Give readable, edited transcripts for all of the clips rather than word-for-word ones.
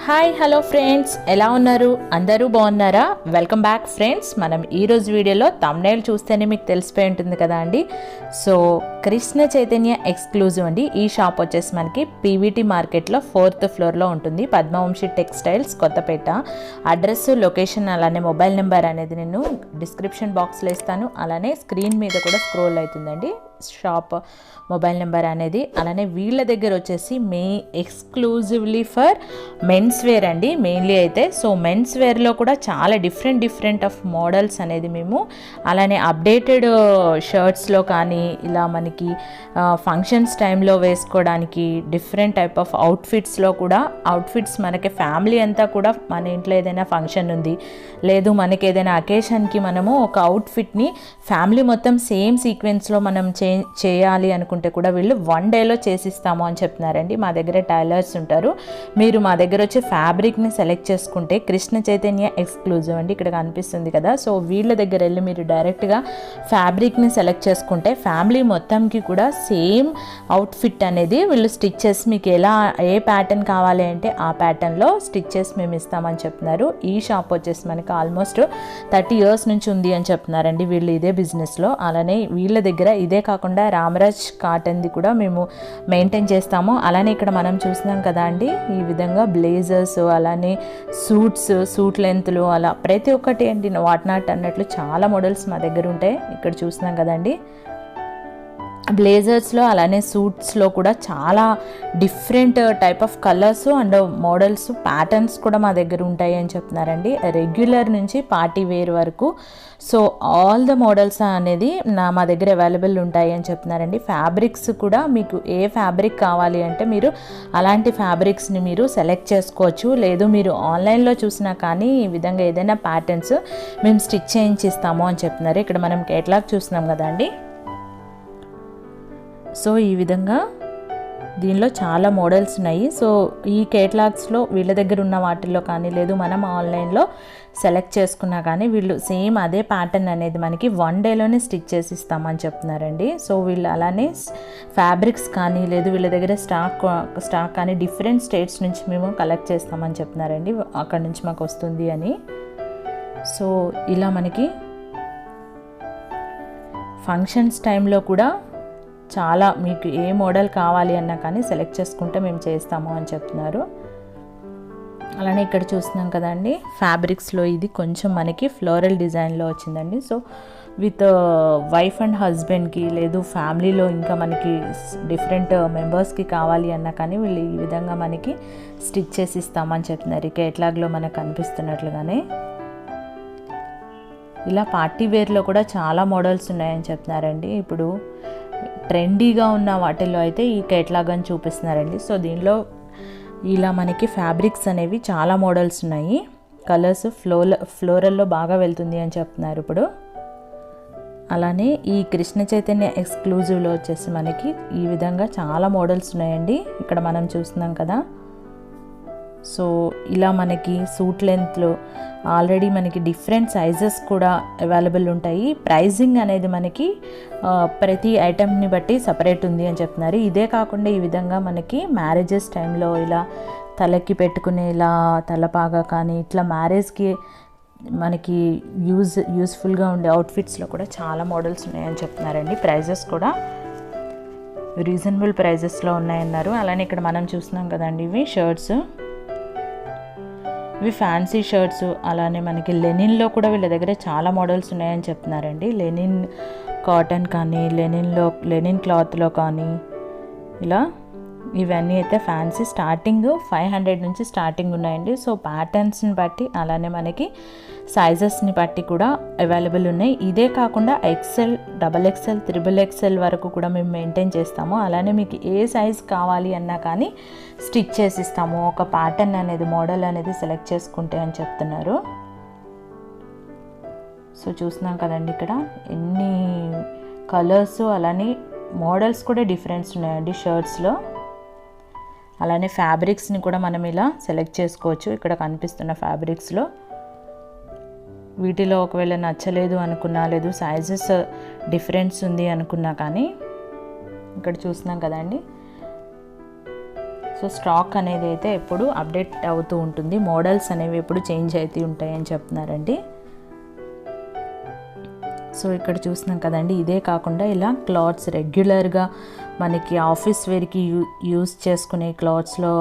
Hi hello friends, ఎలా ఉన్నారు? అందరూ బాగున్నారా? Welcome back friends. మనం ఈరోజు వీడియోలో థంబ్నెయిల్ చూస్తేనే మీకు తెలిసిపోయి ఉంటుంది కదా అండి. సో కృష్ణ చైతన్య ఎక్స్క్లూజివ్ అండి. ఈ షాప్ వచ్చేసి మనకి పీవీటీ మార్కెట్లో 4th ఫ్లోర్లో ఉంటుంది. పద్మవంశీ టెక్స్టైల్స్, కొత్తపేట. అడ్రస్, లొకేషన్ అలానే మొబైల్ నెంబర్ అనేది నేను డిస్క్రిప్షన్ బాక్స్లో ఇస్తాను. అలానే స్క్రీన్ మీద కూడా స్క్రోల్ అవుతుందండి షాప్ మొబైల్ నెంబర్ అనేది. అలానే వీళ్ళ దగ్గర వచ్చేసి ఎక్స్క్లూజివ్లీ ఫర్ మెన్స్ వేర్ అండి మెయిన్లీ అయితే. సో మెన్స్ వేర్లో కూడా చాలా డిఫరెంట్ ఆఫ్ మోడల్స్ అనేది మేము అలానే అప్డేటెడ్ షర్ట్స్లో కానీ ఇలా మనకి ఫంక్షన్స్ టైంలో వేసుకోవడానికి డిఫరెంట్ టైప్ ఆఫ్ అవుట్ఫిట్స్లో కూడా అవుట్ఫిట్స్ మనకి ఫ్యామిలీ అంతా కూడా మన ఇంట్లో ఏదైనా ఫంక్షన్ ఉంది, లేదు మనకి ఏదైనా అకేషన్కి మనము ఒక అవుట్ఫిట్ని ఫ్యామిలీ మొత్తం సేమ్ సీక్వెన్స్లో మనం చేయాలి అనుకుంటే కూడా వీళ్ళు 1 డేలో చేసిస్తాము అని చెప్తున్నారండి. మా దగ్గర టైలర్స్ ఉంటారు. మీరు మా దగ్గర వచ్చి ఫ్యాబ్రిక్ని సెలెక్ట్ చేసుకుంటే కృష్ణ చైతన్య ఎక్స్క్లూజివ్ అండి, ఇక్కడ కనిపిస్తుంది కదా. సో వీళ్ళ దగ్గర వెళ్ళి మీరు డైరెక్ట్గా ఫ్యాబ్రిక్ని సెలెక్ట్ చేసుకుంటే ఫ్యామిలీ మొత్తంకి కూడా సేమ్ అవుట్ఫిట్ అనేది వీళ్ళు స్టిచ్ చేసి మీకు ఏ ప్యాటర్న్ కావాలి అంటే ఆ ప్యాటర్న్లో స్టిచ్ చేసి మేము ఇస్తామని చెప్తున్నారు. ఈ షాప్ వచ్చేసి మనకి ఆల్మోస్ట్ 30 years నుంచి ఉంది అని చెప్తున్నారండి వీళ్ళు ఇదే బిజినెస్లో. అలానే వీళ్ళ దగ్గర ఇదే కాకుండా రామరాజ్ కాటన్ది కూడా మేము మెయింటైన్ చేస్తాము. అలానే ఇక్కడ మనం చూస్తున్నాం కదా అండి, ఈ విధంగా బ్లేజర్స్ అలానే సూట్ లెంత్లు అలా ప్రతి ఒక్కటి అండి వాట్ నాట్ అన్నట్లు చాలా మోడల్స్ మా దగ్గర ఉంటాయి. ఇక్కడ చూస్తున్నాం కదండి బ్లేజర్స్లో అలానే సూట్స్లో కూడా చాలా different type of colours and models patterns కూడా మా దగ్గర ఉంటాయి అని చెప్తున్నారండి. రెగ్యులర్ నుంచి పార్టీ వేర్ వరకు సో ఆల్ ద మోడల్స్ అనేది మా దగ్గర అవైలబుల్ ఉంటాయి అని చెప్తున్నారండి. ఫ్యాబ్రిక్స్ కూడా మీకు ఏ ఫ్యాబ్రిక్ కావాలి అంటే మీరు అలాంటి ఫ్యాబ్రిక్స్ని మీరు సెలెక్ట్ చేసుకోవచ్చు. లేదు మీరు ఆన్లైన్లో చూసినా కానీ ఈ విధంగా ఏదైనా ప్యాటర్న్స్ మేము స్టిచ్ చేయించిస్తాము అని చెప్తున్నారు. ఇక్కడ మనం కేటలాగ్ చూస్తున్నాం కదండి. సో ఈ విధంగా దీనిలో చాలా మోడల్స్ ఉన్నాయి. సో ఈ కేటలాగ్స్లో వీళ్ళ దగ్గర ఉన్న వాటిల్లో కానీ లేదు మనం ఆన్లైన్లో సెలెక్ట్ చేసుకున్నా కానీ వీళ్ళు సేమ్ అదే ప్యాటర్న్ అనేది మనకి 1 డేలోనే స్టిచ్ చేసి ఇస్తామని చెప్తున్నారండి. సో వీళ్ళు అలానే ఫ్యాబ్రిక్స్ కానీ లేదు వీళ్ళ దగ్గర స్టాక్ కానీ డిఫరెంట్ స్టేట్స్ నుంచి మేము కలెక్ట్ చేస్తామని చెప్తున్నారండి, అక్కడ నుంచి మాకు వస్తుంది అని. సో ఇలా మనకి ఫంక్షన్స్ టైంలో కూడా చాలా మీకు ఏ మోడల్ కావాలి అన్నా కానీ సెలెక్ట్ చేసుకుంటే మేము చేస్తాము అని చెప్తున్నారు. అలానే ఇక్కడ చూస్తున్నాం కదండి ఫ్యాబ్రిక్స్లో ఇది కొంచెం మనకి ఫ్లోరల్ డిజైన్లో వచ్చిందండి. సో విత్ వైఫ్ అండ్ హస్బెండ్కి లేదు ఫ్యామిలీలో ఇంకా మనకి డిఫరెంట్ మెంబర్స్కి కావాలి అన్నా కానీ వీళ్ళు ఈ విధంగా మనకి స్టిచ్ చేసి ఇస్తామని చెప్తున్నారు. ఇక ఎట్లాగ్లో మనకు కనిపిస్తున్నట్లుగానే ఇలా పార్టీ వేర్లో కూడా చాలా మోడల్స్ ఉన్నాయని చెప్తున్నారండి. ఇప్పుడు ట్రెండీగా ఉన్న వాటిల్లో అయితే ఈ కేటలాగ్ అని చూపిస్తున్నారండి. సో దీనిలో ఇలా మనకి ఫ్యాబ్రిక్స్ అనేవి చాలా మోడల్స్ ఉన్నాయి. కలర్స్ ఫ్లోరల్లో బాగా వెళ్తుంది అని చెప్తున్నారు ఇప్పుడు. అలానే ఈ కృష్ణ చైతన్య ఎక్స్క్లూజివ్లో వచ్చేసి మనకి ఈ విధంగా చాలా మోడల్స్ ఉన్నాయండి, ఇక్కడ మనం చూస్తున్నాం కదా. సో ఇలా మనకి సూట్ లెంత్లో ఆల్రెడీ మనకి డిఫరెంట్ సైజెస్ కూడా అవైలబుల్ ఉంటాయి. ప్రైజింగ్ అనేది మనకి ప్రతి ఐటెంని బట్టి సపరేట్ ఉంది అని చెప్తున్నారు. ఇదే కాకుండా ఈ విధంగా మనకి మ్యారేజెస్ టైంలో ఇలా తలకి పెట్టుకునే ఇలా తలపాగా కానీ ఇట్లా మ్యారేజ్కి మనకి యూస్ఫుల్గా ఉండే అవుట్ఫిట్స్లో కూడా చాలా మోడల్స్ ఉన్నాయని చెప్తున్నారండి. ప్రైజెస్ కూడా రీజనబుల్ ప్రైజెస్లో ఉన్నాయన్నారు. అలానే ఇక్కడ మనం చూస్తున్నాం కదండి ఇవి షర్ట్స్, ఇవి ఫ్యాన్సీ షర్ట్స్. అలానే మనకి లెనిన్లో కూడా వీళ్ళ దగ్గర చాలా మోడల్స్ ఉన్నాయని చెప్తున్నారండి. లెనిన్ కాటన్ కానీ లెనిన్ క్లాత్లో కానీ ఇలా ఇవన్నీ అయితే ఫ్యాన్సీ స్టార్టింగ్ 500 నుంచి స్టార్టింగ్ ఉన్నాయండి. సో ప్యాటర్న్స్ని బట్టి అలానే మనకి సైజెస్ని బట్టి కూడా అవైలబుల్ ఉన్నాయి. ఇదే కాకుండా XL, XXL, XXL వరకు కూడా మేము మెయింటైన్ చేస్తాము. అలానే మీకు ఏ సైజ్ కావాలి అన్నా కానీ స్టిచ్ చేసి ఇస్తాము, ఒక ప్యాటర్న్ అనేది మోడల్ అనేది సెలెక్ట్ చేసుకుంటే అని చెప్తున్నారు. సో చూస్తున్నాం కదండి ఇక్కడ ఎన్ని కలర్స్ అలానే మోడల్స్ కూడా డిఫరెన్స్ ఉన్నాయండి షర్ట్స్లో. అలానే ఫ్యాబ్రిక్స్ని కూడా మనం ఇలా సెలెక్ట్ చేసుకోవచ్చు. ఇక్కడ కనిపిస్తున్న ఫ్యాబ్రిక్స్లో వీటిలో ఒకవేళ నచ్చలేదు అనుకున్నా లేదు సైజెస్ డిఫరెన్స్ ఉంది అనుకున్నా కానీ ఇక్కడ చూస్తున్నాం కదండి సో స్టాక్ అనేది అయితే ఎప్పుడు అప్డేట్ అవుతూ ఉంటుంది, మోడల్స్ అనేవి ఎప్పుడు చేంజ్ అవుతూ ఉంటాయని చెప్తున్నారండి. సో ఇక్కడ చూస్తున్నాం కదండి, ఇదే కాకుండా ఇలా క్లాత్స్ రెగ్యులర్గా మనకి ఆఫీస్ వేర్కి యూస్ చేసుకునే క్లాత్స్లో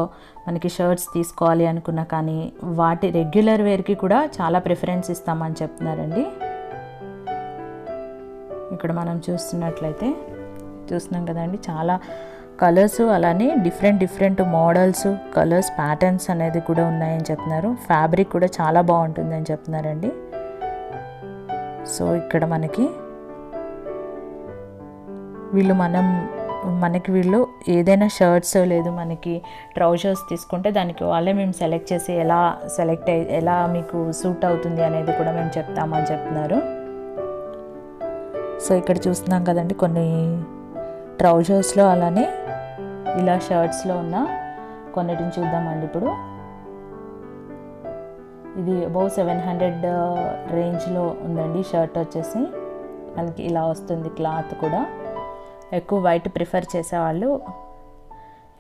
మనకి షర్ట్స్ తీసుకోవాలి అనుకున్నా కానీ వాటి రెగ్యులర్ వేర్కి కూడా చాలా ప్రిఫరెన్స్ ఇస్తామని చెప్తున్నారండి. ఇక్కడ మనం చూస్తున్నట్లయితే చూస్తున్నాం కదండి, చాలా కలర్స్ అలానే డిఫరెంట్ మోడల్స్, కలర్స్, ప్యాటర్న్స్ అనేది కూడా ఉన్నాయని చెప్తున్నారు. ఫ్యాబ్రిక్ కూడా చాలా బాగుంటుందని చెప్తున్నారండి. సో ఇక్కడ వీళ్ళు ఏదైనా షర్ట్స్ లేదు మనకి ట్రౌజర్స్ తీసుకుంటే దానికి వాళ్ళే మేము సెలెక్ట్ చేసి ఎలా మీకు సూట్ అవుతుంది అనేది కూడా మేము చెప్తామని చెప్తున్నారు. సో ఇక్కడ చూస్తున్నాం కదండి, కొన్ని ట్రౌజర్స్లో అలానే ఇలా షర్ట్స్లో ఉన్న కొన్నిటిని చూద్దామండి. ఇప్పుడు ఇది అబౌవ్ 700 రేంజ్లో ఉందండి. షర్ట్ వచ్చేసి మనకి ఇలా వస్తుంది. క్లాత్ కూడా ఎక్కువ వైట్ ప్రిఫర్ చేసేవాళ్ళు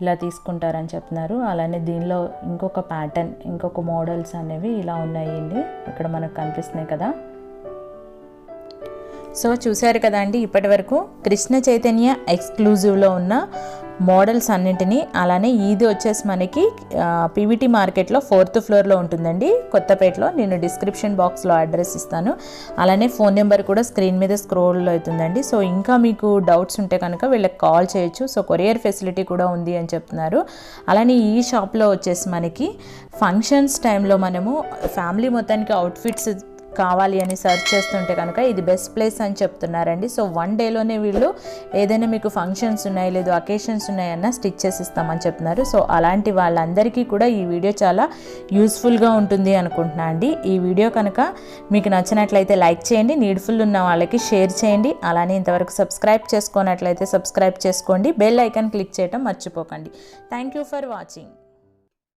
ఇలా తీసుకుంటారని చెప్తున్నారు. అలానే దీనిలో ఇంకొక ప్యాటర్న్, ఇంకొక మోడల్స్ అనేవి ఇలా ఉన్నాయండి. ఇక్కడ మనకు కనిపిస్తున్నాయి కదా. సో చూసారు కదా అండి, ఇప్పటి వరకు కృష్ణ చైతన్య ఎక్స్క్లూజివ్లో ఉన్న మోడల్స్ అన్నింటినీ. అలానే ఇది వచ్చేసి మనకి పీవీటీ మార్కెట్లో 4th ఫ్లోర్లో ఉంటుందండి, కొత్తపేటలో. నేను డిస్క్రిప్షన్ బాక్స్లో అడ్రస్ ఇస్తాను. అలానే ఫోన్ నెంబర్ కూడా స్క్రీన్ మీద స్క్రోల్ అవుతుందండి. సో ఇంకా మీకు డౌట్స్ ఉంటే కనుక వీళ్ళకి కాల్ చేయొచ్చు. సో కొరియర్ ఫెసిలిటీ కూడా ఉంది అని చెప్తున్నారు. అలానే ఈ షాప్లో వచ్చేసి మనకి ఫంక్షన్స్ టైంలో మనము ఫ్యామిలీ మొత్తానికి అవుట్ఫిట్స్ కావాలి అని సర్చ్ చేస్తుంటే కనుక ఇది బెస్ట్ ప్లేస్ అని చెప్తున్నారండి. సో 1 డేలోనే వీళ్ళు ఏదైనా మీకు ఫంక్షన్స్ ఉన్నాయి లేదు అకేషన్స్ ఉన్నాయన్నా స్టిచ్ చేసి ఇస్తామని చెప్తున్నారు. సో అలాంటి వాళ్ళందరికీ కూడా ఈ వీడియో చాలా యూస్ఫుల్గా ఉంటుంది అనుకుంటున్నా అండి. ఈ వీడియో కనుక మీకు నచ్చినట్లయితే లైక్ చేయండి, నీడ్ఫుల్ ఉన్న వాళ్ళకి షేర్ చేయండి. అలానే ఇంతవరకు సబ్స్క్రైబ్ చేసుకున్నట్లయితే సబ్స్క్రైబ్ చేసుకోండి, బెల్ ఐకాన్ క్లిక్ చేయడం మర్చిపోకండి. Thank you for watching.